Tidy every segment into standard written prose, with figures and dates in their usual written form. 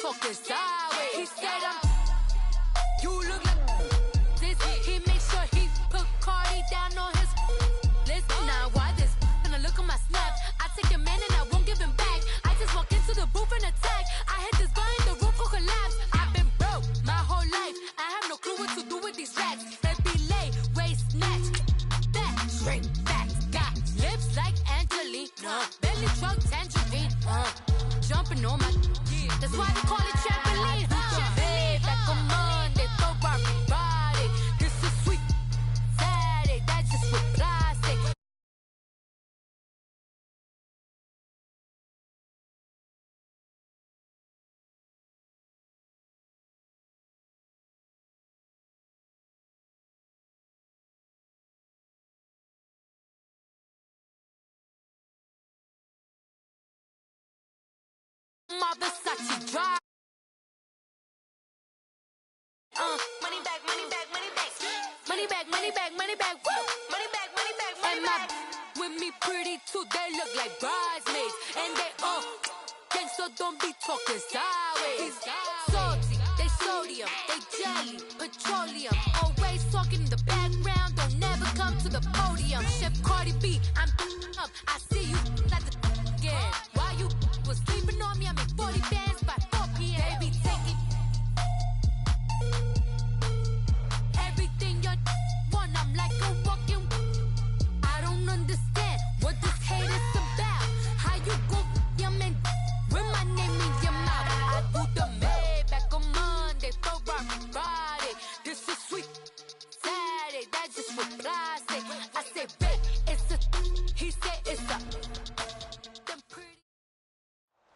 talking sideways. He said you look like this. He makes sure he put Cardi down on his list. Now why this? Gonna look at my snap. I take your man and I won't give him back. I just walk into the booth and attack. I hit this guy in the roof will collapse. I've been broke my whole life. I have no clue what to do with these racks. They be late, waist snatch, back, straight back. Got lips like Angelina, belly truck tangerine. Jumping on my, that's why they call it trampoline. Babe, like a Monday, throw everybody. This is sweet Saturday, that's just with plastic. My Versace drive. Money back, money back, money back. Money back, money back, money back. Woo! Money back, money back, money back. With me pretty too, they look like bridesmaids. And they all gang, so don't be talking sideways. Salty, they sodium, they jelly, petroleum. Always talking in the background, don't never come to the podium. Chef Cardi B, I'm up. I see you at the again. Why you was sleeping on me? I make 40 bands by 4 p.m. They be taking everything you want. I'm like a walking. I don't understand what this hate is about. How you go your man with my name in your mouth? I do the Maybach on Monday for Friday. This is sweet Saturday. That's just with plastic. I say, babe, it's a. He said it's a.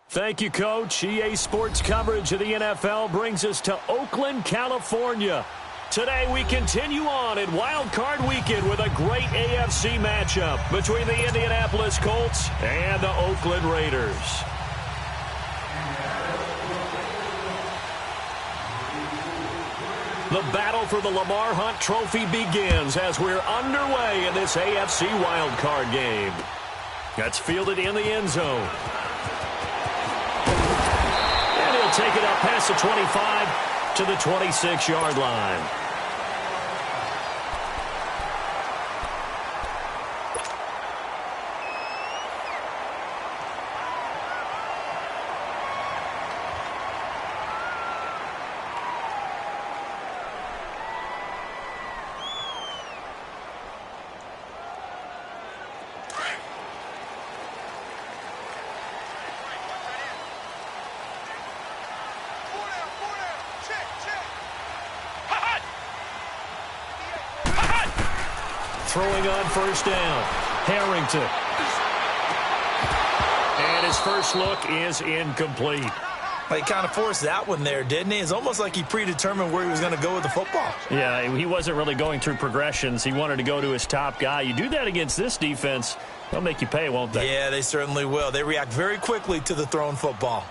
Thank you, Coach. EA Sports coverage of the NFL brings us to Oakland, California. Today we continue on in Wild Card Weekend with a great AFC matchup between the Indianapolis Colts and the Oakland Raiders. The battle for the Lamar Hunt Trophy begins as we're underway in this AFC Wild Card game. That's fielded in the end zone. Take it up past the 25 to the 26-yard line. Throwing on first down, Harrington. And his first look is incomplete. Well, he kind of forced that one there, didn't he? It's almost like he predetermined where he was going to go with the football. Yeah, he wasn't really going through progressions. He wanted to go to his top guy. You do that against this defense, they'll make you pay, won't they? Yeah, they certainly will. They react very quickly to the thrown football.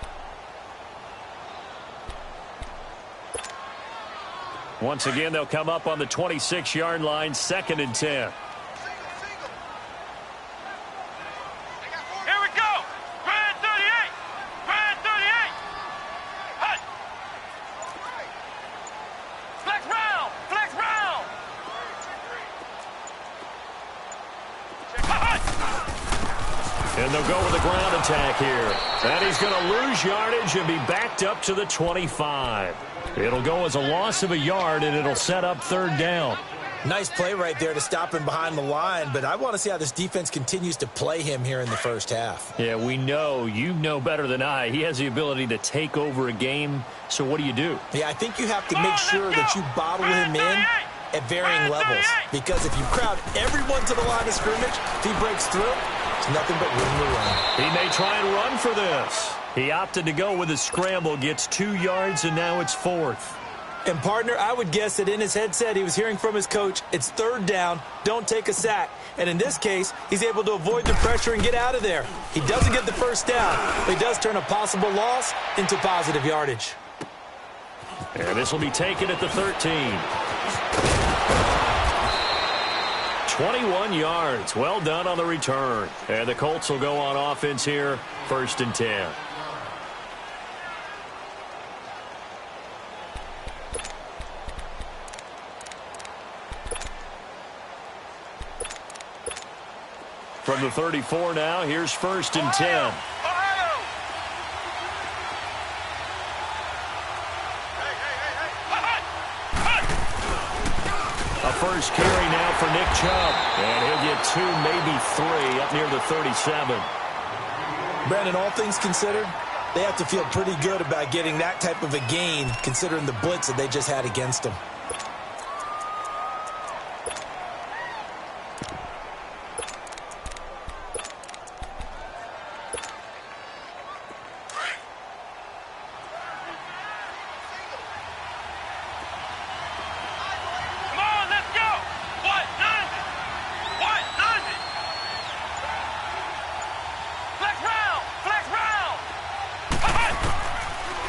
Once again, they'll come up on the 26-yard line, 2nd and 10. Here we go. Grand 38. Grand 38. Hut. Flex round. Flex round. Hut. And they'll go with a ground attack here. And he's going to lose yardage and be backed up to the 25. It'll go as a loss of a yard, and it'll set up 3rd down. Nice play right there to stop him behind the line, but I want to see how this defense continues to play him here in the first half. Yeah, we know. You know better than I. He has the ability to take over a game, so what do you do? Yeah, I think you have to make sure that you bottle him in at varying levels, because if you crowd everyone to the line of scrimmage, if he breaks through, it's nothing but room to run. He may try and run for this. He opted to go with a scramble, gets 2 yards, and now it's 4th. And, partner, I would guess that in his headset he was hearing from his coach, it's 3rd down, don't take a sack. And in this case, he's able to avoid the pressure and get out of there. He doesn't get the first down, but he does turn a possible loss into positive yardage. And this will be taken at the 13. 21 yards. Well done on the return. And the Colts will go on offense here, 1st and 10. From the 34 now, here's 1st and 10. A first carry now for Nick Chubb. And he'll get 2, maybe 3 up near the 37. Brandon, all things considered, they have to feel pretty good about getting that type of a gain considering the blitz that they just had against them.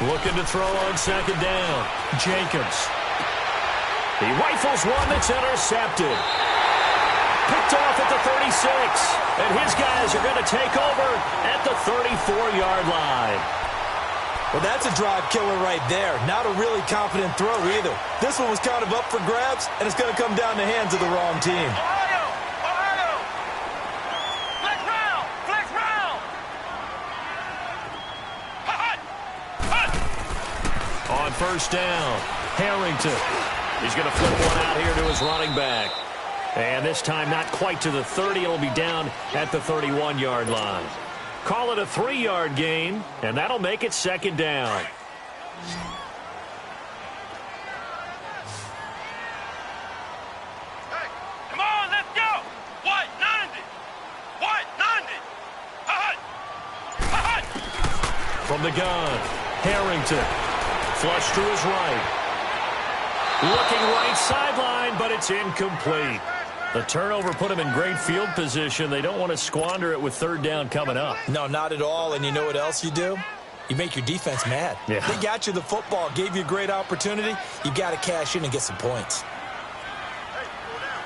Looking to throw on 2nd down. Jenkins. He rifles one that's intercepted. Picked off at the 36. And his guys are going to take over at the 34-yard line. Well, that's a drive killer right there. Not a really confident throw either. This one was kind of up for grabs, and it's going to come down the hands of the wrong team. On 1st down, Harrington. He's going to flip one out here to his running back. And this time not quite to the 30. It'll be down at the 31-yard line. Call it a 3-yard gain, and that'll make it 2nd down. Hey, come on, let's go. White 90. White 90. From the gun, Harrington. Flush to his right. Looking right sideline, but it's incomplete. The turnover put him in great field position. They don't want to squander it with 3rd down coming up. No, not at all. And you know what else you do? You make your defense mad. Yeah. They got you the football, gave you a great opportunity. You got to cash in and get some points. Hey, pull down.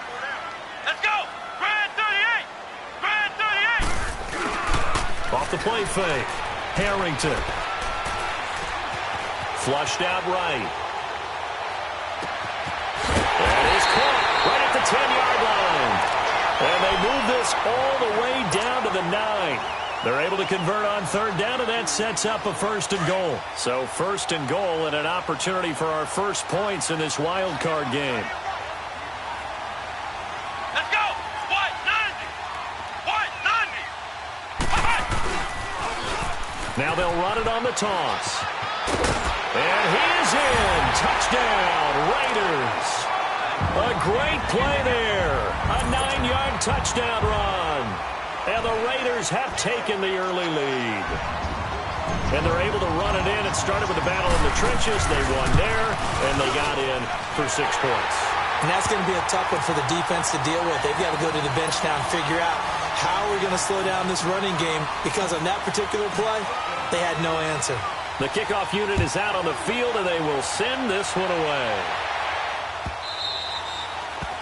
Let's go. Grand 38. Grand 38. Off the play fake. Harrington. Flushed out right. That is caught right at the 10-yard line. And they move this all the way down to the 9. They're able to convert on 3rd down, and that sets up a 1st and goal. So 1st and goal and an opportunity for our first points in this wild card game. Let's go. White 90. White 90. Now they'll run it on the toss. And he is in. Touchdown, Raiders. A great play there. A 9-yard touchdown run. And the Raiders have taken the early lead. And they're able to run it in. It started with a battle in the trenches. They won there, and they got in for 6 points. And that's going to be a tough one for the defense to deal with. They've got to go to the bench now and figure out how we're going to slow down this running game, because on that particular play, they had no answer. The kickoff unit is out on the field, and they will send this one away.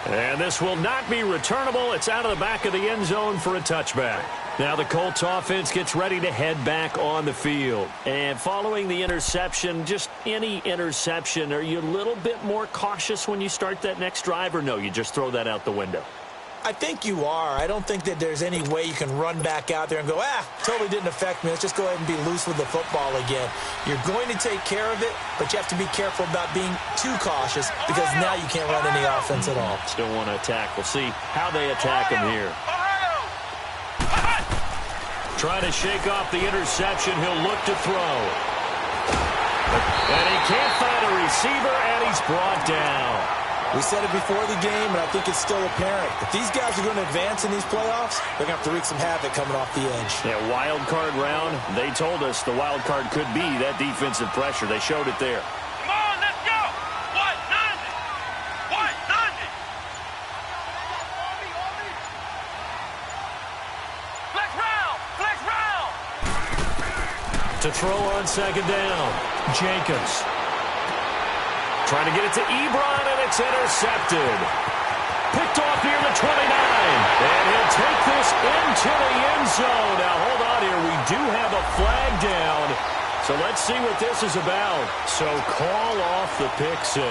And this will not be returnable. It's out of the back of the end zone for a touchback. Now the Colts offense gets ready to head back on the field. And following the interception, just any interception, are you a little bit more cautious when you start that next drive, or no, you just throw that out the window? I think you are. I don't think that there's any way you can run back out there and go, totally didn't affect me. Let's just go ahead and be loose with the football again. You're going to take care of it, but you have to be careful about being too cautious, because now you can't run any offense at all. Still want to attack. We'll see how they attack him here. Trying to shake off the interception. He'll look to throw. And he can't find a receiver, and he's brought down. We said it before the game, and I think it's still apparent. If these guys are going to advance in these playoffs, they're going to have to wreak some havoc coming off the edge. Yeah, wild card round, they told us the wild card could be that defensive pressure. They showed it there. Come on, let's go. White 90. White 90. Flex round. Flex round. To throw on 2nd down, Jenkins. Trying to get it to Ebron, and it's intercepted. Picked off near the 29. And he'll take this into the end zone. Now, hold on here. We do have a flag down. So let's see what this is about. So call off the pick 6.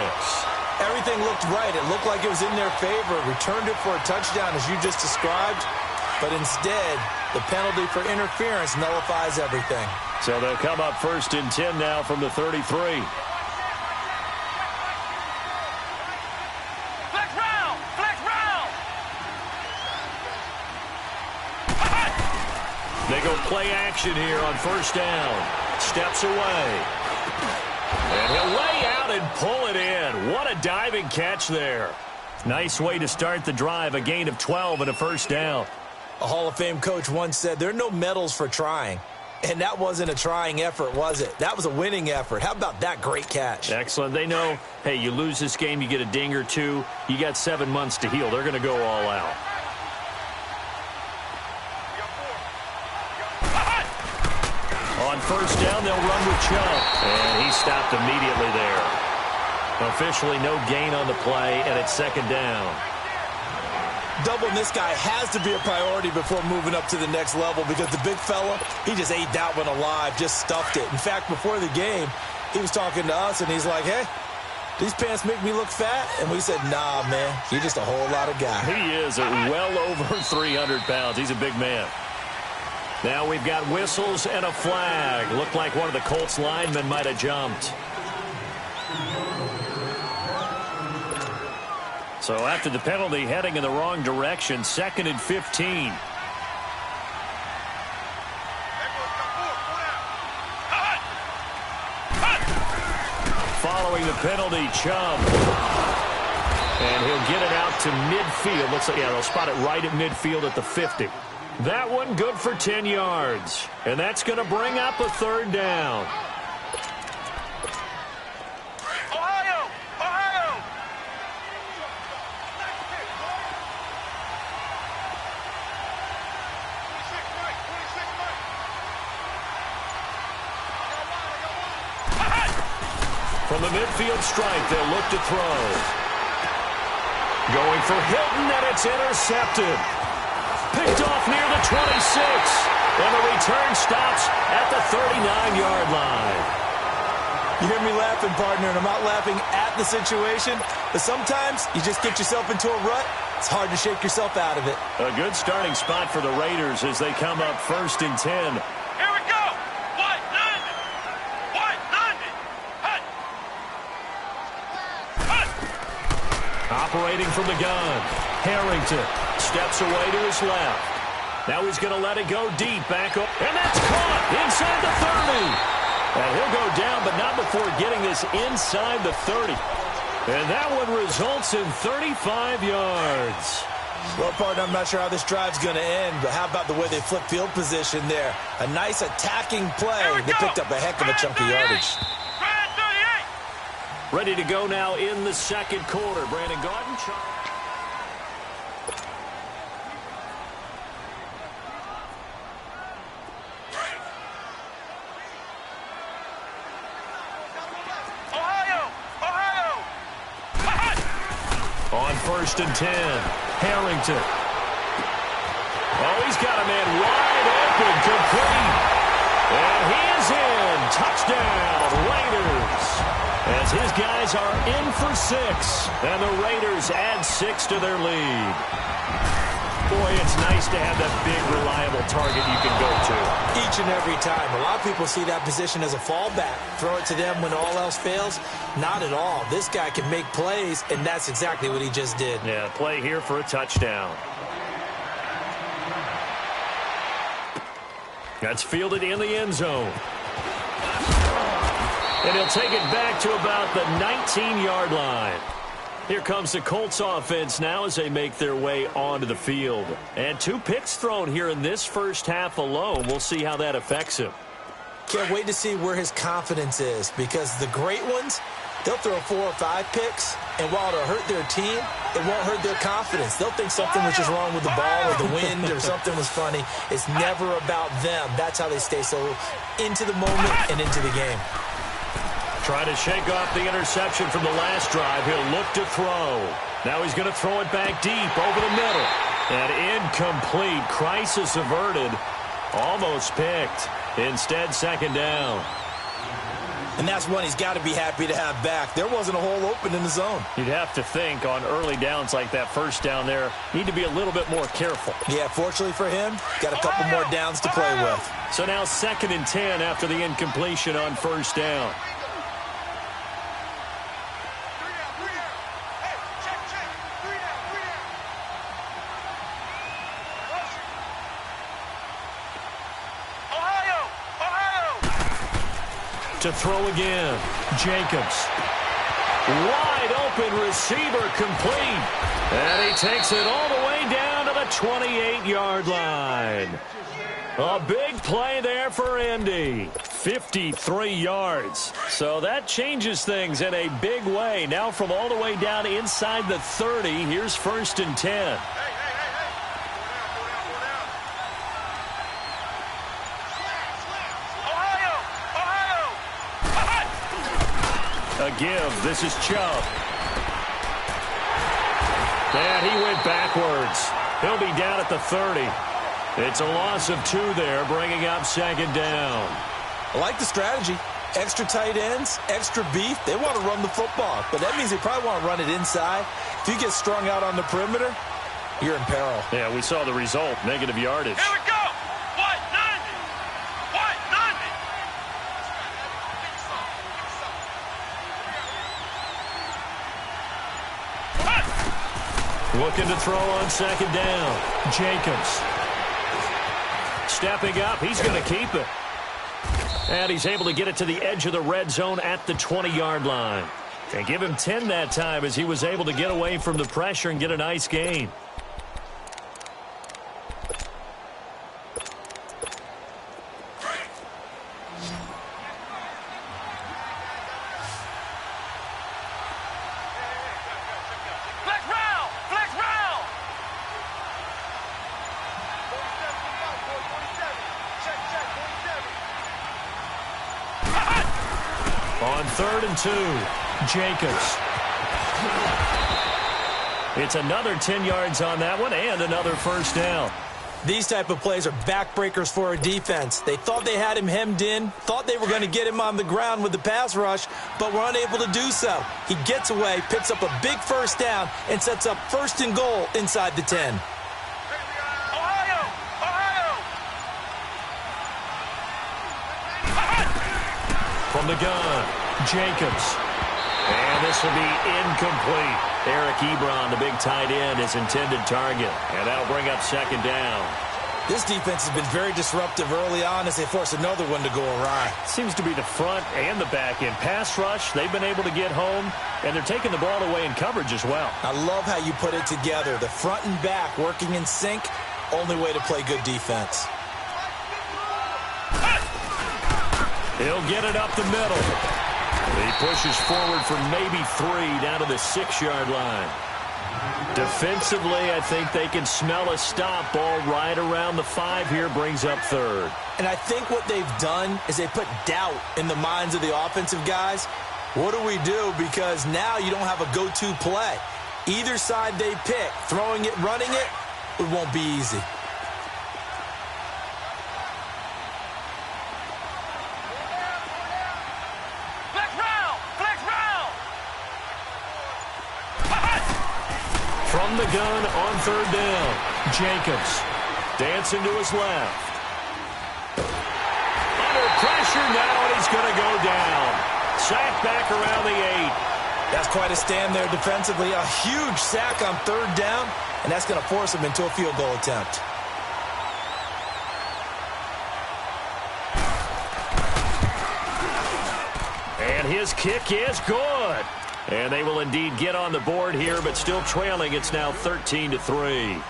Everything looked right. It looked like it was in their favor. Returned it for a touchdown, as you just described. but instead, the penalty for interference nullifies everything. So they'll come up 1st and 10 now from the 33. Flex round! Flex round! They go play action here on 1st down. Steps away. And he'll lay out and pull it in. What a diving catch there. Nice way to start the drive, a gain of 12 and a 1st down. A Hall of Fame coach once said, there are no medals for trying. And that wasn't a trying effort, was it? That was a winning effort. How about that great catch? Excellent. They know, hey, you lose this game, you get a ding or two. You got 7 months to heal. They're going to go all out. On 1st down, they'll run with Chubb. And he stopped immediately there. Officially no gain on the play, and it's 2nd down. Doubling this guy has to be a priority before moving up to the next level because the big fella, he just ate that one alive, just stuffed it. In fact, before the game, he was talking to us, and he's like, hey, these pants make me look fat? And we said, nah, man, you're just a whole lot of guy. He is well over 300 pounds. He's a big man. Now we've got whistles and a flag. Looked like one of the Colts linemen might have jumped. So after the penalty, heading in the wrong direction, 2nd and 15. Following the penalty, Chubb. And he'll get it out to midfield. Looks like, yeah, they'll spot it right at midfield at the 50. That one good for 10 yards. And that's going to bring up a 3rd down. Ohio! Ohio! From the midfield stripe, they'll look to throw. Going for Hilton, and it's intercepted. Picked off near the 26. And the return stops at the 39-yard line. You hear me laughing, partner, and I'm not laughing at the situation, but sometimes you just get yourself into a rut. It's hard to shake yourself out of it. A good starting spot for the Raiders as they come up 1st and 10. Here we go! White London! White London! Hut! Hut! Operating from the gun. Harrington steps away to his left. Now he's going to let it go deep, back up. And that's caught inside the 30. And he'll go down, but not before getting this inside the 30. And that one results in 35 yards. Well, partner, I'm not sure how this drive's going to end, but how about the way they flip field position there? A nice attacking play. They picked up a heck of a chunk of yardage. Ready to go now in the 2nd quarter. Brandon Gordon. On 1st and 10, Harrington. Oh, he's got a man wide open, complete. And he is in. Touchdown, Raiders. As his guys are in for 6. And the Raiders add 6 to their lead. Boy, it's nice to have that big, reliable target you can go to. Each and every time. A lot of people see that position as a fallback. Throw it to them when all else fails. Not at all. This guy can make plays, and that's exactly what he just did. Yeah, play here for a touchdown. That's fielded in the end zone. And he'll take it back to about the 19-yard line. Here comes the Colts offense now as they make their way onto the field. And 2 picks thrown here in this first half alone. We'll see how that affects him. Can't wait to see where his confidence is, because the great ones, they'll throw 4 or 5 picks, and while it'll hurt their team, it won't hurt their confidence. They'll think something was just wrong with the ball or the wind or something was funny. It's never about them. That's how they stay so into the moment and into the game. Trying to shake off the interception from the last drive. He'll look to throw. Now he's going to throw it back deep over the middle. And incomplete. Crisis averted. Almost picked. Instead, 2nd down. And that's one he's got to be happy to have back. There wasn't a hole open in the zone. You'd have to think on early downs like that first down there, need to be a little bit more careful. Yeah, fortunately for him, got a couple more downs to play with. So now 2nd and 10 after the incompletion on first down. To throw again, Jacobs. Wide open receiver complete. And he takes it all the way down to the 28-yard line. A big play there for Indy. 53 yards. So that changes things in a big way. Now from all the way down inside the 30, here's 1st and 10. A give. This is Chubb. And he went backwards. He'll be down at the 30. It's a loss of 2 there, bringing up 2nd down. I like the strategy. Extra tight ends, extra beef. They want to run the football, but that means they probably want to run it inside. If you get strung out on the perimeter, you're in peril. Yeah, we saw the result. Negative yardage. Here we go. What? 90. Looking to throw on 2nd down. Jacobs. Stepping up. He's going to keep it. And he's able to get it to the edge of the red zone at the 20-yard line. And give him 10 that time as he was able to get away from the pressure and get a nice gain. On 3rd and 2, Jacobs. It's another 10 yards on that one and another 1st down. These type of plays are backbreakers for a defense. They thought they had him hemmed in, thought they were going to get him on the ground with the pass rush, but were unable to do so. He gets away, picks up a big 1st down, and sets up 1st and goal inside the 10. From the gun, Jacobs. And this will be incomplete. R8ertone, the big tight end, his intended target. And that'll bring up 2nd down. This defense has been very disruptive early on as they force another one to go awry. Seems to be the front and the back end. Pass rush, they've been able to get home, and they're taking the ball away in coverage as well. I love how you put it together. The front and back working in sync, only way to play good defense. He'll get it up the middle. He pushes forward for maybe 3 down to the 6-yard line. Defensively, I think they can smell a stop. Ball right around the 5 here, brings up 3rd. And I think what they've done is they put doubt in the minds of the offensive guys. What do we do? Because now you don't have a go-to play. Either side they pick, throwing it, running it, it won't be easy. From the gun on 3rd down, Jacobs dancing to his left. Under pressure now, and he's going to go down. Sack back around the 8. That's quite a stand there defensively. A huge sack on 3rd down, and that's going to force him into a field goal attempt. And his kick is good. And they will indeed get on the board here, but still trailing. It's now 13-3.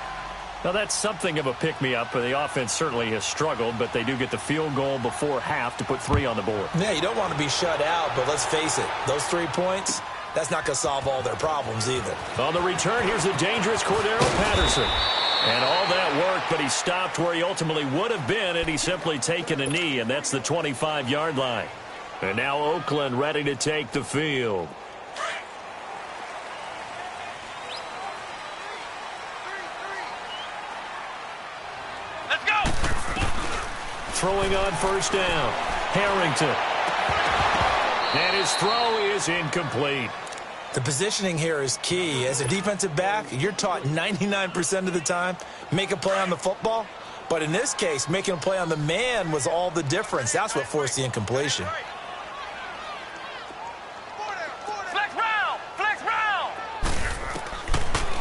Now, that's something of a pick-me-up. The offense certainly has struggled, but they do get the field goal before half to put 3 on the board. Yeah, you don't want to be shut out, but let's face it, those 3 points, that's not going to solve all their problems either. On the return, here's the dangerous Cordero Patterson. And all that work, but he stopped where he ultimately would have been, and he's simply taken a knee, and that's the 25-yard line. And now Oakland ready to take the field. Throwing on 1st down, Harrington. And his throw is incomplete. The positioning here is key. As a defensive back, you're taught 99% of the time, make a play on the football. But in this case, making a play on the man was all the difference. That's what forced the incompletion. Flex round! Flex round!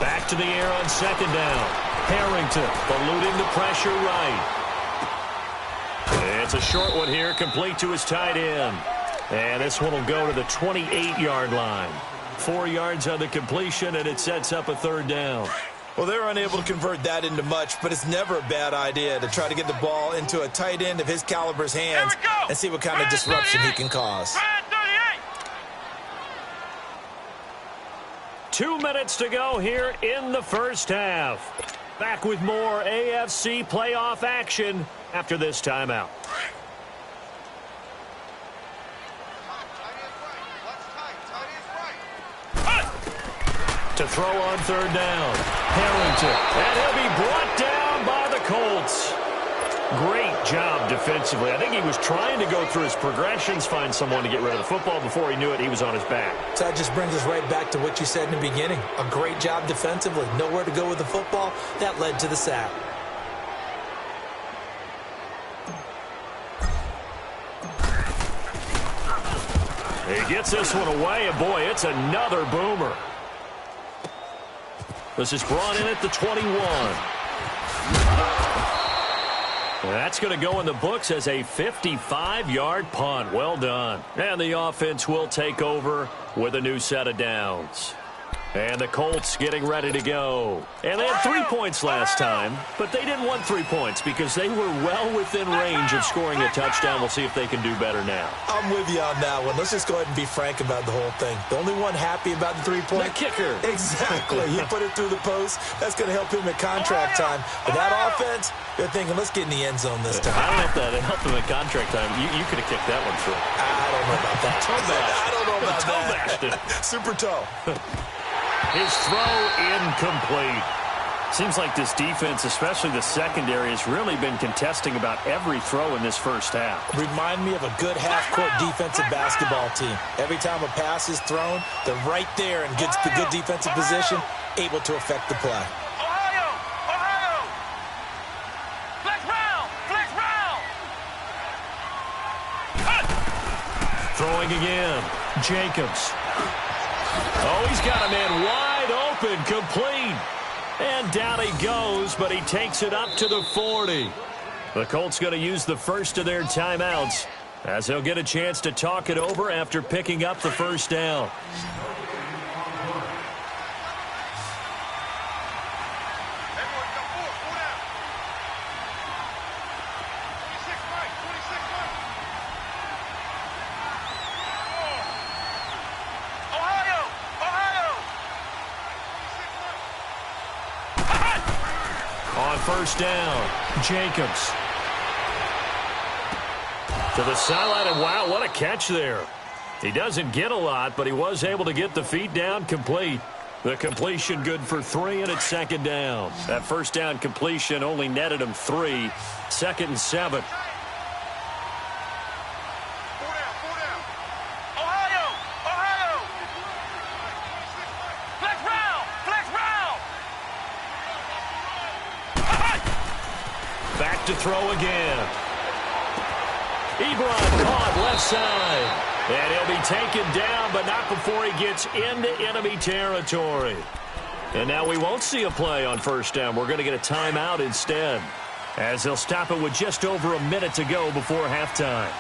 Back to the air on second down. Harrington eluding the pressure right. It's a short one here, complete to his tight end. And this one will go to the 28-yard line. 4 yards on the completion, and it sets up a third down. Well, they're unable to convert that into much, but it's never a bad idea to try to get the ball into a tight end of his caliber's hands and see what kind of disruption he can cause. 2 minutes to go here in the first half. Back with more AFC playoff action after this timeout. To throw on third down. Harrington. And he'll be brought down by the Colts. Great job defensively. I think he was trying to go through his progressions, find someone to get rid of the football. Before he knew it, he was on his back. So that just brings us right back to what you said in the beginning. A great job defensively. Nowhere to go with the football. That led to the sack. He gets this one away, and boy, it's another boomer. This is brought in at the 21. That's going to go in the books as a 55-yard punt. Well done. And the offense will take over with a new set of downs. And the Colts getting ready to go. And they had 3 points last time, but they didn't want 3 points because they were well within range of scoring a touchdown. We'll see if they can do better now. I'm with you on that one. Let's just go ahead and be frank about the whole thing. The only one happy about the 3-point? The kicker. Exactly. He put it through the post. That's going to help him at contract time. But that offense, they're thinking, let's get in the end zone this time. I don't know if that helped him at contract time. You could have kicked that one through. I don't know about that. I don't know about that. Super toe. His throw incomplete. Seems like this defense, especially the secondary, has really been contesting about every throw in this first half. Remind me of a good half-court defensive basketball team. Every time a pass is thrown, they're right there and gets the good defensive position, able to affect the play. Ohio! Flex round! Flex round! Throwing again. Jacobs. Oh, he's got a man wide open, complete. And down he goes, but he takes it up to the 40. The Colts going to use the first of their timeouts as they'll get a chance to talk it over after picking up the first down. First down, Jacobs. To the sideline, and wow, what a catch there. He doesn't get a lot, but he was able to get the feet down complete. The completion good for 3, and it's second down. That first down completion only netted him 3. 2nd and 7. To throw again. Ebron caught left side. And he'll be taken down, but not before he gets into enemy territory. And now we won't see a play on first down. We're going to get a timeout instead, as they'll stop it with just over a minute to go before halftime.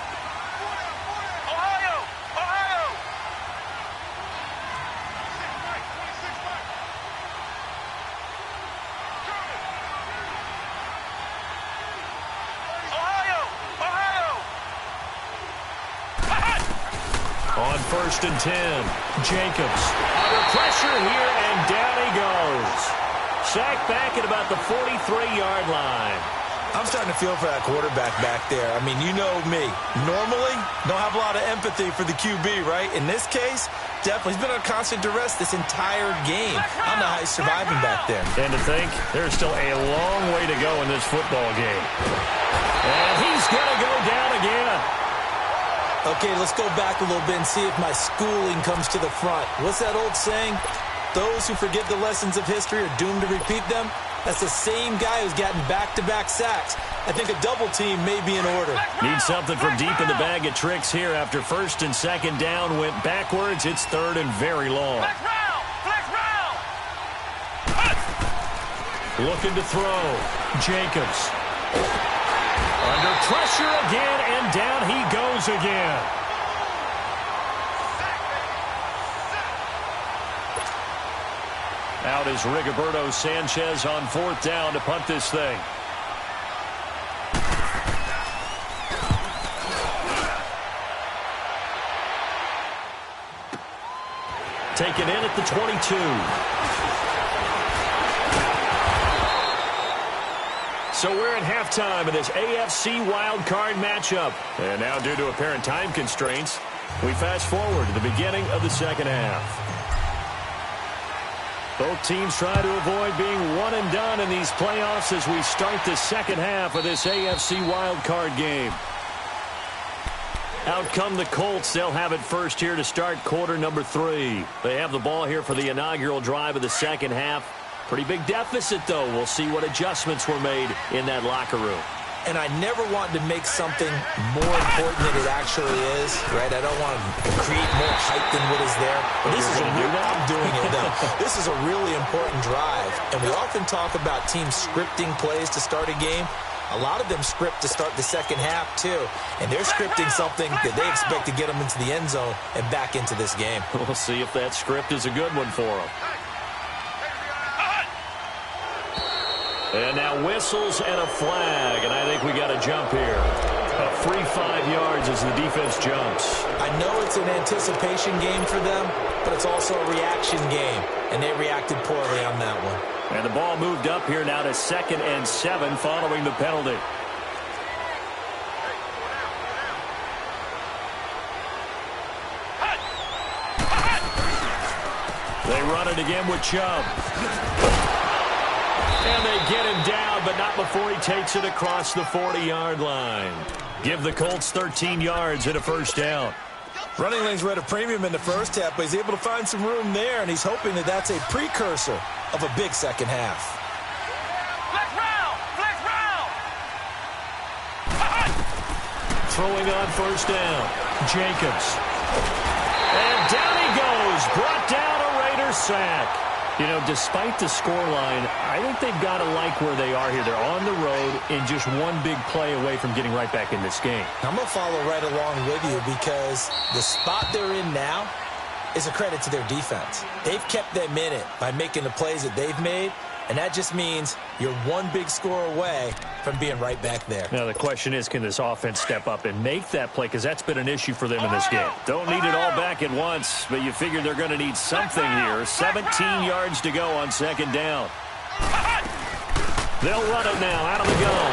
First and 10. Jacobs under pressure here, and down he goes. Sacked back at about the 43-yard line. I'm starting to feel for that quarterback back there. I mean, you know me. Normally, don't have a lot of empathy for the QB, right? In this case, definitely. He's been under constant duress this entire game. I don't know how he's surviving back there. And to think, there's still a long way to go in this football game. And he's going to go down again. Okay, let's go back a little bit and see if my schooling comes to the front. What's that old saying? Those who forget the lessons of history are doomed to repeat them. That's the same guy who's gotten back-to-back sacks. I think a double team may be in order. Need something from deep in the bag of tricks here after first and second down went backwards. It's third and very long. Flex round! Flex round! Looking to throw. Jacobs. Under pressure again, and down he goes again. Out is Rigoberto Sanchez on fourth down to punt this thing. Taken in at the 22. So we're at halftime in this AFC wildcard matchup. And now, due to apparent time constraints, we fast forward to the beginning of the second half. Both teams try to avoid being one and done in these playoffs as we start the second half of this AFC wildcard game. Out come the Colts. They'll have it first here to start quarter number 3. They have the ball here for the inaugural drive of the second half. Pretty big deficit, though. We'll see what adjustments were made in that locker room. And I never want to make something more important than it actually is, right? I don't want to create more hype than what is there. But this is I'm doing it, though. This is a really important drive. And we often talk about teams scripting plays to start a game. A lot of them script to start the second half, too. And they're scripting something that they expect to get them into the end zone and back into this game. We'll see if that script is a good one for them. And now whistles and a flag, and I think we got a jump here. A free 5 yards as the defense jumps. I know it's an anticipation game for them, but it's also a reaction game, and they reacted poorly on that one. And the ball moved up here now to 2nd and 7 following the penalty. They run it again with Chubb. And they get him down, but not before he takes it across the 40-yard line. Give the Colts 13 yards and a first down. Running lanes were at a premium in the first half, but he's able to find some room there, and he's hoping that that's a precursor of a big second half. Flex round! Flex round! Throwing on first down. Jacobs. And down he goes. Brought down a Raider sack. You know, despite the scoreline, I think they've got to like where they are here. They're on the road and just one big play away from getting right back in this game. I'm going to follow right along with you because the spot they're in now is a credit to their defense. They've kept them in it by making the plays that they've made, and that just means you're one big score away from being right back there. Now, the question is, can this offense step up and make that play? Because that's been an issue for them in this game. Don't need it all back at once, but you figure they're going to need something here. 17 yards to go on second down. They'll run it now out of the gun.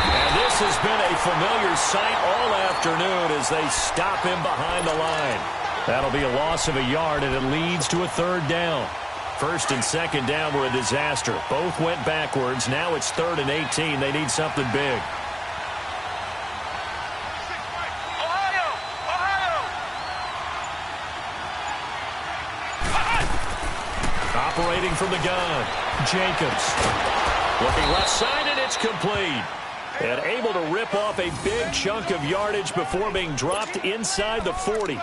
And this has been a familiar sight all afternoon as they stop him behind the line. That'll be a loss of a yard, and it leads to a third down. First and second down were a disaster. Both went backwards. Now it's 3rd and 18. They need something big. Ohio! Operating from the gun. Jacobs. Looking left side, and it's complete. And able to rip off a big chunk of yardage before being dropped inside the 40.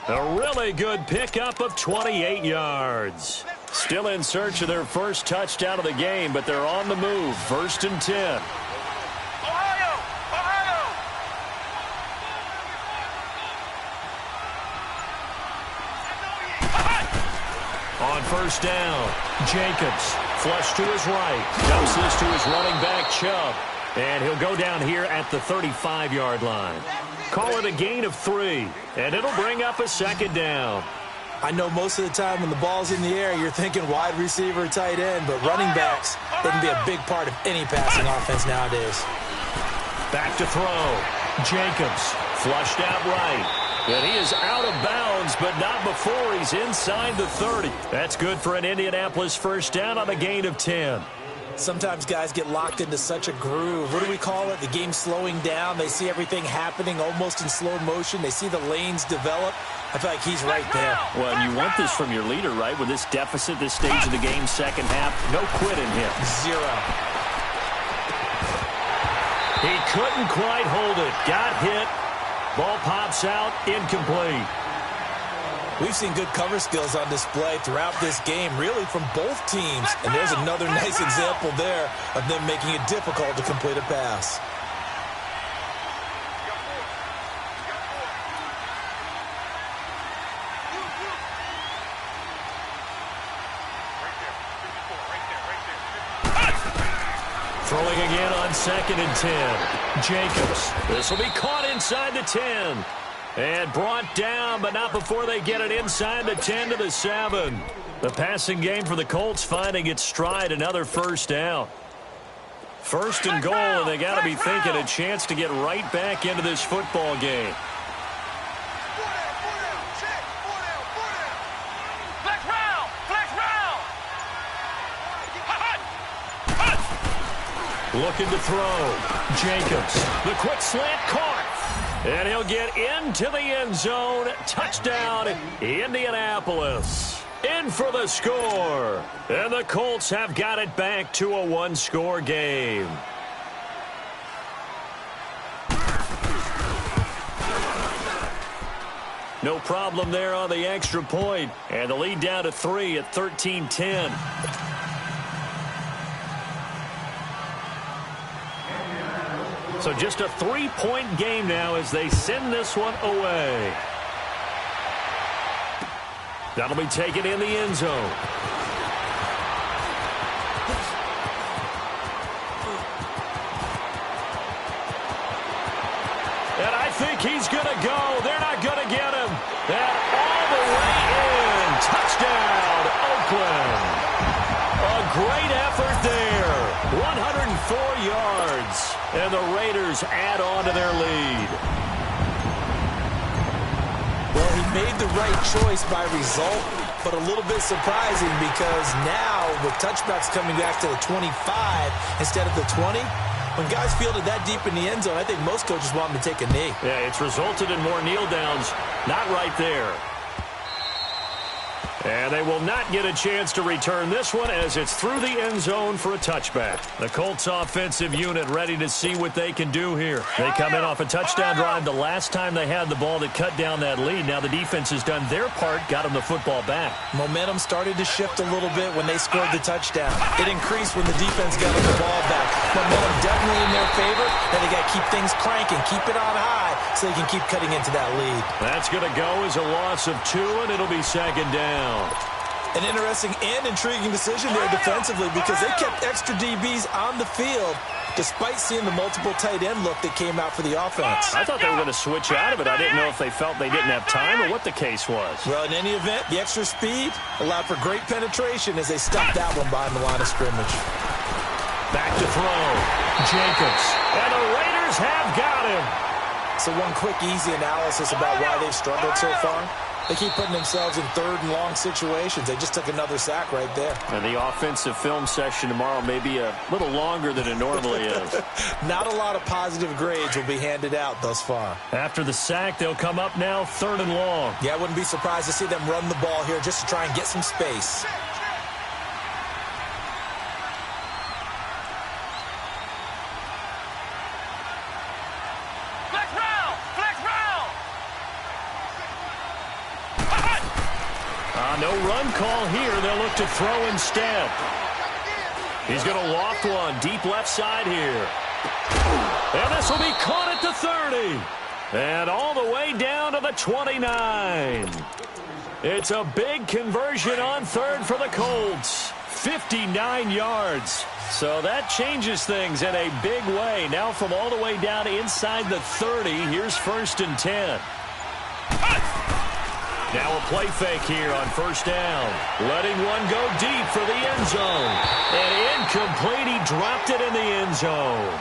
A really good pickup of 28 yards. Still in search of their first touchdown of the game, but they're on the move. 1st and 10. Ohio! On first down, Jacobs. Flush to his right. Dumps this to his running back, Chubb. And he'll go down here at the 35-yard line. Call it a gain of 3, and it'll bring up a second down. I know most of the time when the ball's in the air, you're thinking wide receiver, tight end, but running backs, they can be a big part of any passing offense nowadays. Back to throw. Jacobs flushed out right. And he is out of bounds, but not before he's inside the 30. That's good for an Indianapolis first down on a gain of 10. Sometimes guys get locked into such a groove. What do we call it? The game slowing down. They see everything happening almost in slow motion. They see the lanes develop. I feel like he's right there. Well, you want this from your leader, right? With this deficit, this stage of the game, second half, no quit in him. Zero. He couldn't quite hold it. Got hit. Ball pops out. Incomplete. We've seen good cover skills on display throughout this game, really from both teams. And there's another nice example there of them making it difficult to complete a pass. Throwing again on 2nd and 10. Jacobs. This will be caught inside the 10. And brought down, but not before they get it inside the 10 to the 7. The passing game for the Colts finding its stride, another first down. First and goal, and they got to be thinking a chance to get right back into this football game. Looking to throw. Jacobs. The quick slant caught. And he'll get into the end zone. Touchdown, Indianapolis. In for the score. And the Colts have got it back to a one-score game. No problem there on the extra point. And the lead down to 3 at 13-10. So just a 3-point game now as they send this one away. That'll be taken in the end zone. And I think he's going to go. They're not going to get him. And all the way in. Touchdown, Oakland. A great effort there. 104 yards. And the Raiders add on to their lead. Well, he made the right choice by result, but a little bit surprising because now with touchbacks coming back to the 25 instead of the 20, when guys field it that deep in the end zone, I think most coaches want them to take a knee. Yeah, it's resulted in more kneel downs. Not right there. And they will not get a chance to return this one as it's through the end zone for a touchback. The Colts offensive unit ready to see what they can do here. They come in off a touchdown drive the last time they had the ball that cut down that lead. Now the defense has done their part, got them the football back. Momentum started to shift a little bit when they scored the touchdown. It increased when the defense got them the ball back. Momentum definitely in their favor. Then they got to keep things cranking, keep it on high so they can keep cutting into that lead. That's going to go as a loss of 2, and it'll be second down. An interesting and intriguing decision there defensively because they kept extra DBs on the field despite seeing the multiple tight end look that came out for the offense. I thought they were going to switch out of it. I didn't know if they felt they didn't have time or what the case was. Well, in any event, the extra speed allowed for great penetration as they stopped that one behind the line of scrimmage. Back to throw. Jacobs. And the Raiders have got him. So one quick, easy analysis about why they've struggled so far. They keep putting themselves in third and long situations. They just took another sack right there. And the offensive film session tomorrow may be a little longer than it normally is. Not a lot of positive grades will be handed out thus far. After the sack, they'll come up now 3rd and long. Yeah, I wouldn't be surprised to see them run the ball here just to try and get some space. No run call here. They'll look to throw instead. He's going to loft one deep left side here. And this will be caught at the 30. And all the way down to the 29. It's a big conversion on 3rd for the Colts. 59 yards. So that changes things in a big way. Now from all the way down inside the 30, here's 1st and 10. Now a play fake here on 1st down. Letting one go deep for the end zone. And incomplete. He dropped it in the end zone.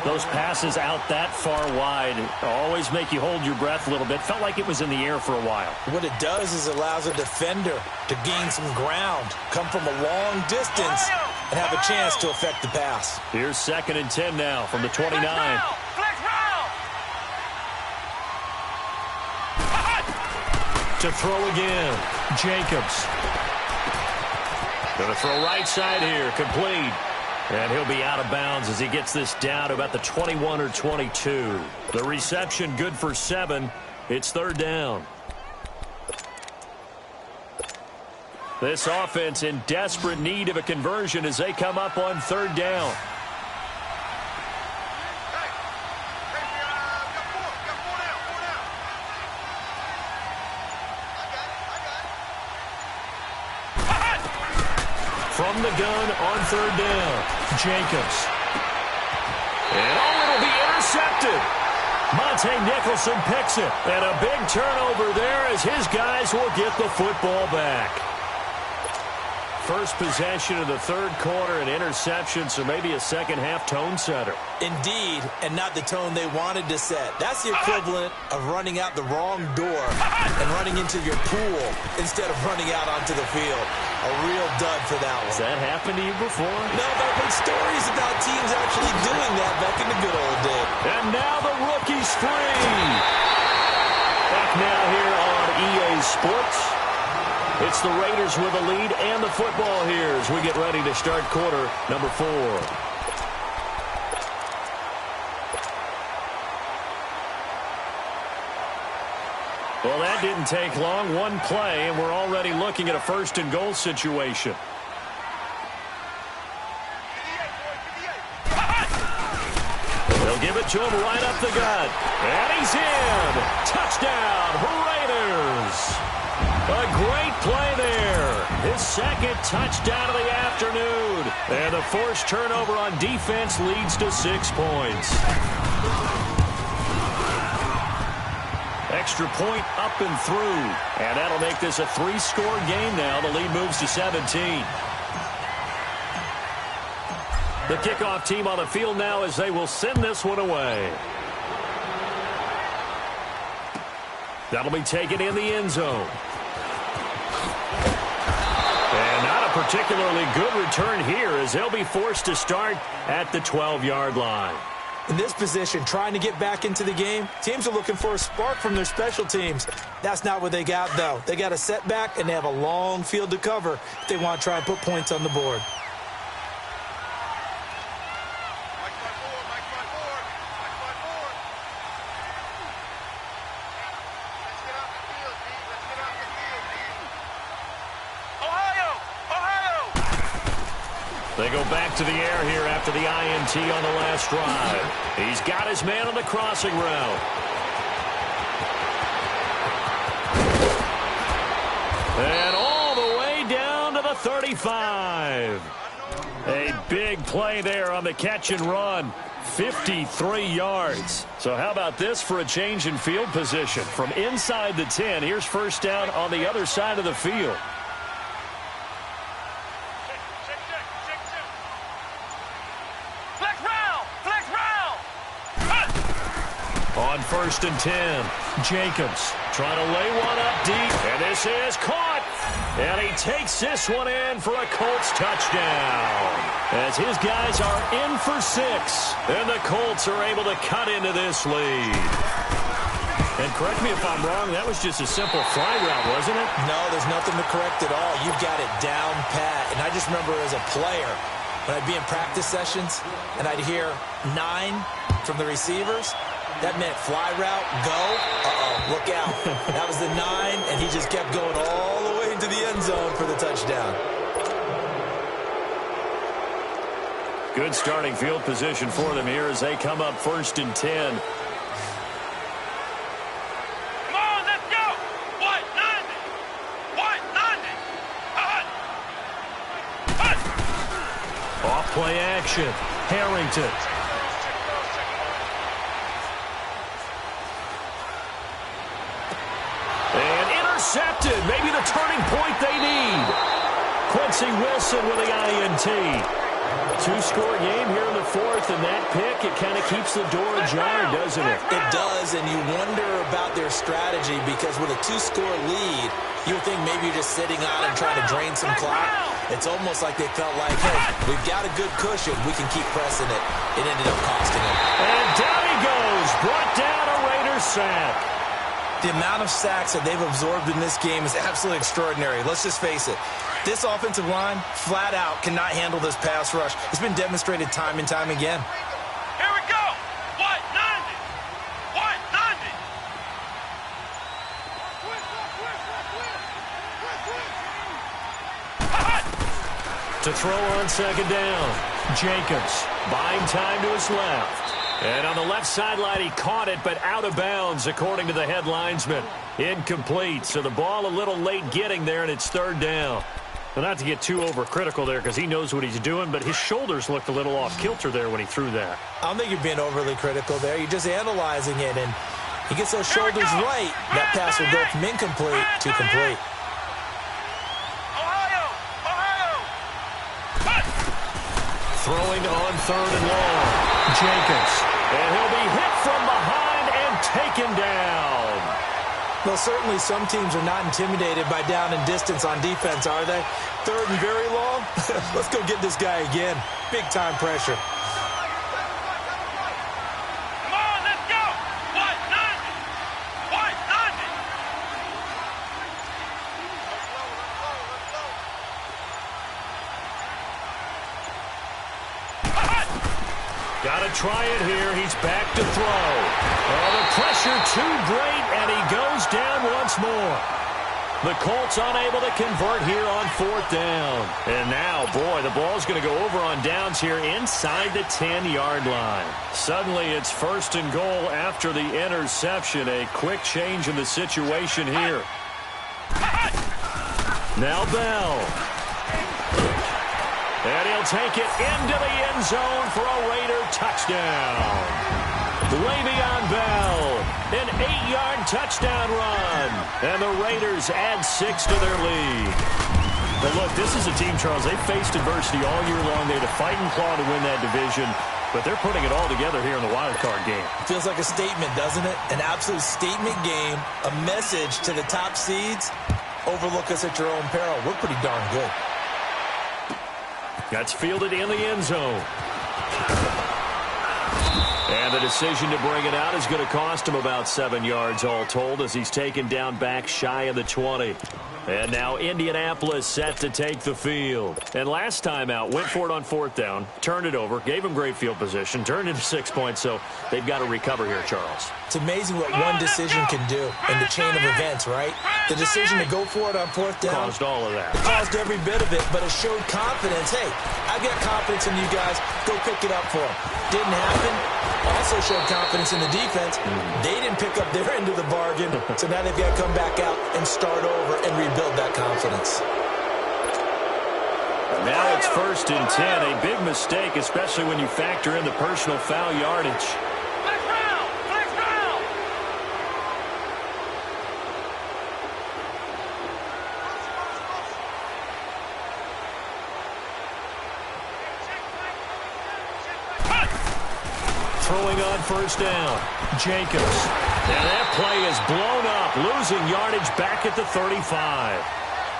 Those passes out that far wide always make you hold your breath a little bit. Felt like it was in the air for a while. What it does is it allows a defender to gain some ground, come from a long distance, and have a chance to affect the pass. Here's 2nd and 10 now from the 29. To throw again, Jacobs. Going to throw right side here, complete. And he'll be out of bounds as he gets this down to about the 21 or 22. The reception good for 7. It's 3rd down. This offense in desperate need of a conversion as they come up on 3rd down. From the gun on 3rd down, Jacobs. And it'll be intercepted. Monte Nicholson picks it. And a big turnover there as his guys will get the football back. First possession of the 3rd quarter, an interception, so maybe a second-half tone setter. Indeed, and not the tone they wanted to set. That's the equivalent of running out the wrong door and running into your pool instead of running out onto the field. A real dud for that one. Has that happened to you before? No, but I've heard stories about teams actually doing that back in the good old days. And now the rookie's free. Back now here on EA Sports. It's the Raiders with a lead and the football here as we get ready to start quarter number 4. Well, that didn't take long. One play, and we're already looking at a 1st and goal situation. They'll give it to him right up the gut. And he's in. Touchdown, Raiders. A great play there. His 2nd touchdown of the afternoon. And the forced turnover on defense leads to 6 points. Extra point up and through. And that'll make this a 3-score game now. The lead moves to 17. The kickoff team on the field now as they will send this one away. That'll be taken in the end zone. And not a particularly good return here as they'll be forced to start at the 12-yard line. In this position, trying to get back into the game, teams are looking for a spark from their special teams. That's not what they got, though. They got a setback, and they have a long field to cover if they want to try and put points on the board. They go back to the air here after the INT on the last drive. He's got his man on the crossing route. And all the way down to the 35. A big play there on the catch and run. 53 yards. So how about this for a change in field position? From inside the 10, here's 1st down on the other side of the field. On 1st and 10, Jacobs trying to lay one up deep, and this is caught. And he takes this one in for a Colts touchdown. As his guys are in for 6, and the Colts are able to cut into this lead. And correct me if I'm wrong, that was just a simple fly route, wasn't it? No, there's nothing to correct at all. You've got it down pat. And I just remember as a player, when I'd be in practice sessions, and I'd hear 9 from the receivers, that meant fly route, go, look out. That was the 9, and he just kept going all the way into the end zone for the touchdown. Good starting field position for them here as they come up 1st and 10. Come on, let's go. White 90. White 90. Off play action. Harrington. Intercepted. Maybe the turning point they need. Quincy Wilson with the INT. Two-score game here in the fourth, and that pick, it kind of keeps the door ajar, doesn't it? It does, and you wonder about their strategy because with a two-score lead, you would think maybe you're just sitting on and trying to drain some clock. It's almost like they felt like, hey, we've got a good cushion. We can keep pressing it. It ended up costing them. And down he goes. Brought down a Raiders sack. The amount of sacks that they've absorbed in this game is absolutely extraordinary. Let's just face it. This offensive line, flat out, cannot handle this pass rush. It's been demonstrated time and time again. Here we go. 190. 190. To throw on second down. Jacobs buying time to his left. And on the left sideline, he caught it, but out of bounds, according to the head linesman. Incomplete, so the ball a little late getting there, and it's third down. Well, not to get too overcritical there because he knows what he's doing, but his shoulders looked a little off kilter there when he threw that. I don't think you're being overly critical there. You're just analyzing it, and he gets those shoulders right. That pass will go from incomplete to complete. Throwing on third and long. Jacobs. And he'll be hit from behind and taken down. Well, certainly some teams are not intimidated by down and distance on defense, are they? Third and very long? Let's go get this guy again. Big time pressure. Come on, let's go. 190. 190. Got to try it here. He's back to throw. Oh, the pressure too great, and he goes down once more. The Colts unable to convert here on fourth down. And now, boy, the ball's going to go over on downs here inside the 10-yard line. Suddenly, it's first and goal after the interception. A quick change in the situation here. Now Bell. And he'll take it into the end zone for a Raider touchdown. Le'Veon Bell, an 8-yard touchdown run. And the Raiders add 6 to their lead. But look, this is a team, Charles, they faced adversity all year long. They had to fight and claw to win that division. But they're putting it all together here in the wild card game. Feels like a statement, doesn't it? An absolute statement game, a message to the top seeds. Overlook us at your own peril. We're pretty darn good. That's fielded in the end zone. And the decision to bring it out is going to cost him about 7 yards all told as he's taken down back shy of the 20. And now Indianapolis set to take the field. And last time out, went for it on fourth down, turned it over, gave him great field position, turned into 6 points, so they've got to recover here, Charles. It's amazing what one decision can do in the chain of events, right? The decision to go for it on fourth down caused all of that. Caused every bit of it, but it showed confidence. Hey, I've got confidence in you guys. Go pick it up for them. Didn't happen. Also showed confidence in the defense. They didn't pick up their end of the bargain, so now they've got to come back out and start over and rebuild that confidence. Now it's first and 10. A big mistake, especially when you factor in the personal foul yardage. Flex round. Flex round. Throwing on first down, Jacobs. And that play is blown up, losing yardage back at the 35.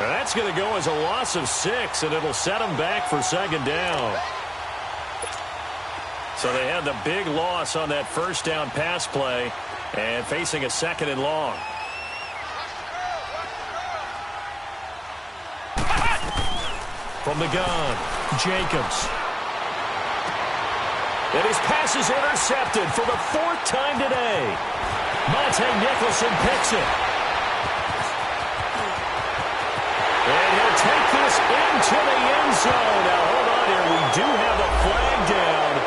And that's going to go as a loss of 6, and it'll set them back for second down. So they had the big loss on that first down pass play and facing a second and long. From the gun, Jacobs. And his pass is intercepted for the 4th time today. Monte Nicholson picks it. And he'll take this into the end zone. Now, hold on here. We do have a flag down.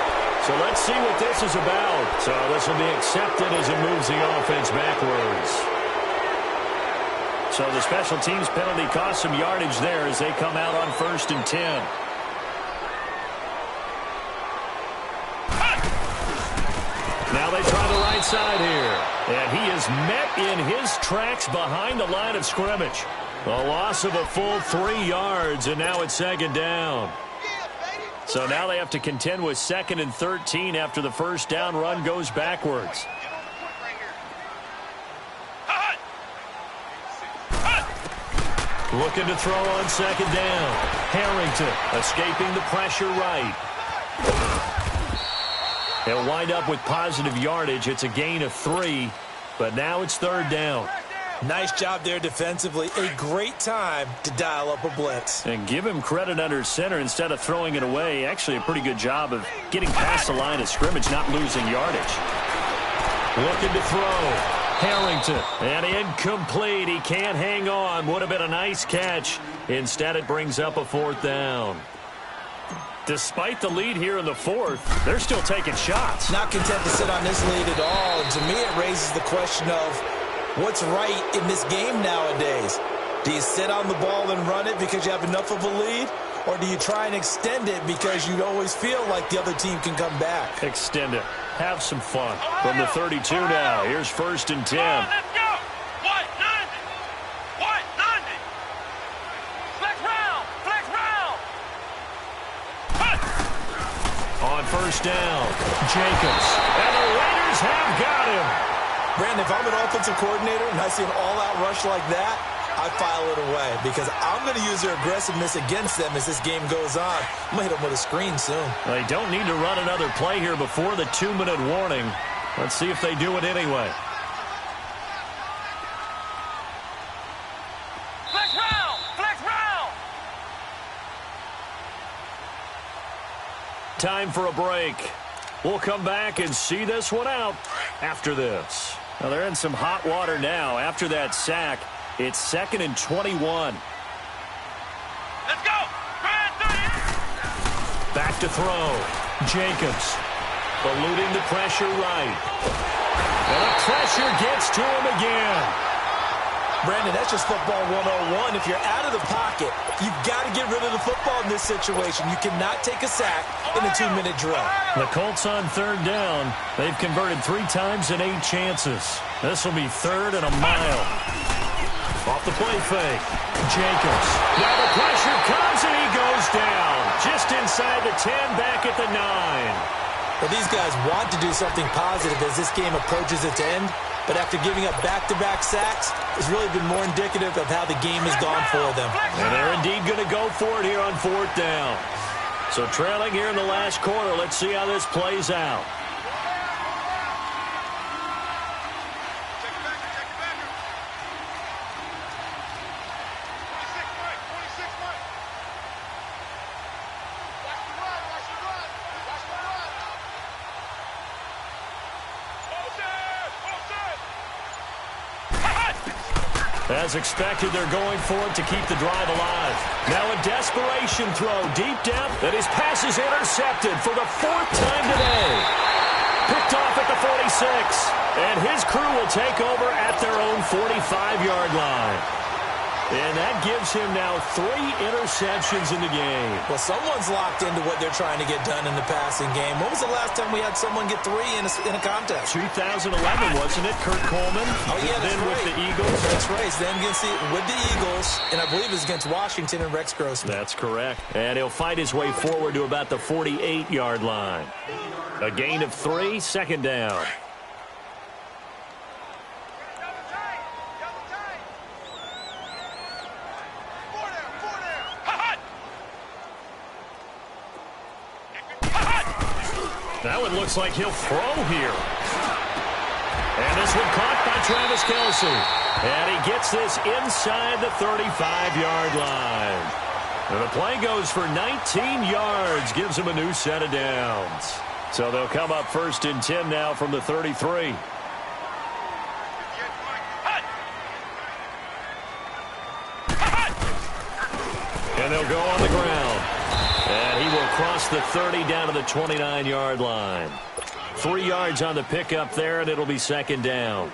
So let's see what this is about. So this will be accepted as it moves the offense backwards. So the special teams penalty cost some yardage there as they come out on first and 10. Now they try the right side here. And he is met in his tracks behind the line of scrimmage. A loss of a full 3 yards, and now it's second down. So now they have to contend with 2nd and 13 after the first down run goes backwards. Looking to throw on 2nd down. Harrington escaping the pressure right. He'll wind up with positive yardage. It's a gain of 3, but now it's 3rd down. Nice job there defensively. A great time to dial up a blitz. And give him credit under center instead of throwing it away. Actually, a pretty good job of getting past the line of scrimmage, not losing yardage. Looking to throw. Harrington, and incomplete. He can't hang on. Would have been a nice catch. Instead, it brings up a 4th down. Despite the lead here in the 4th, they're still taking shots. Not content to sit on this lead at all. And to me, it raises the question of what's right in this game nowadays. Do you sit on the ball and run it because you have enough of a lead? Or do you try and extend it because you always feel like the other team can come back? Extend it. Have some fun. From the 32 now, here's 1st and 10. Let's go. White 90. White 90. Flex round. Flex round. On 1st down, Jacobs. And the Raiders have got him. Brandon, if I'm an offensive coordinator and I see an all-out rush like that, I file it away because I'm going to use their aggressiveness against them as this game goes on. I'm going to hit them with a screen soon. They don't need to run another play here before the 2-minute warning. Let's see if they do it anyway. Flex round. Flex round. Time for a break. We'll come back and see this one out after this. Now they're in some hot water now after that sack. It's 2nd and 21. Let's go. Back to throw. Jacobs eluding the pressure right. And the pressure gets to him again. Brandon, that's just football 101. If you're out of the pocket, you've got to get rid of the football in this situation. You cannot take a sack in a 2-minute drill. The Colts on 3rd down. They've converted 3 times in 8 chances. This will be 3rd and a mile. Off the play fake. Jacobs. Now the pressure comes and he goes down. Just inside the 10, back at the 9. Well, these guys want to do something positive as this game approaches its end. But after giving up back-to-back sacks, it's really been more indicative of how the game has gone for them. And they're indeed going to go for it here on 4th down. So trailing here in the last quarter. Let's see how this plays out. As expected, they're going for it to keep the drive alive. Now a desperation throw deep depth, and his pass is intercepted for the 4th time today. Picked off at the 46, and his crew will take over at their own 45-yard line. And that gives him now 3 interceptions in the game. Well, someone's locked into what they're trying to get done in the passing game. When was the last time we had someone get 3 in a contest? 2011, wasn't it? Kurt Coleman. Oh, yeah, that's then right. with the Eagles. That's right. Then with the Eagles, and I believe it was against Washington and Rex Grossman. That's correct. And he'll fight his way forward to about the 48-yard line. A gain of 3, 2nd down. That one looks like he'll throw here. And this one caught by Travis Kelce. And he gets this inside the 35-yard line. And the play goes for 19 yards. Gives him a new set of downs. So they'll come up 1st and 10 now from the 33. And they'll go on the ground. And he will cross the 30 down to the 29-yard line. 3 yards on the pickup there, and it'll be 2nd down.